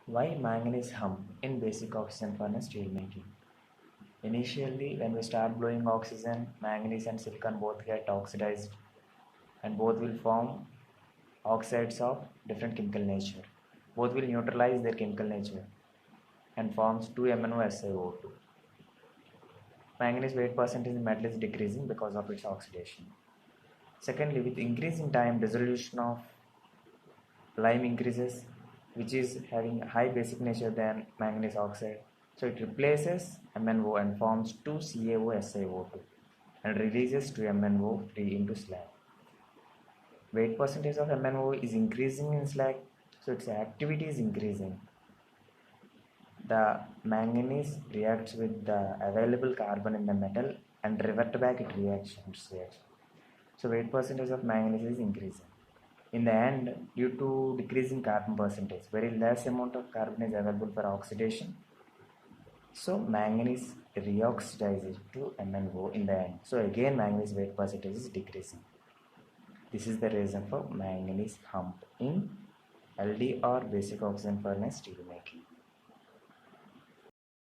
Why manganese hump in basic oxygen furnace steel making? Initially, when we start blowing oxygen, manganese and silicon both get oxidized and both will form oxides of different chemical nature. Both will neutralize their chemical nature and forms 2MnOSiO2. Manganese weight percentage in metal is decreasing because of its oxidation. Secondly, with increasing time, dissolution of lime increases, which is having high basic nature than manganese oxide. So it replaces MnO and forms 2CaOSiO2 and releases 2MnO free into slag. Weight percentage of MnO is increasing in slag, so its activity is increasing. The manganese reacts with the available carbon in the metal and revert back its reaction. So weight percentage of manganese is increasing. In the end, due to decreasing carbon percentage, very less amount of carbon is available for oxidation. So manganese reoxidizes to MnO in the end. So again manganese weight percentage is decreasing. This is the reason for manganese hump in LD or basic oxygen furnace steel making.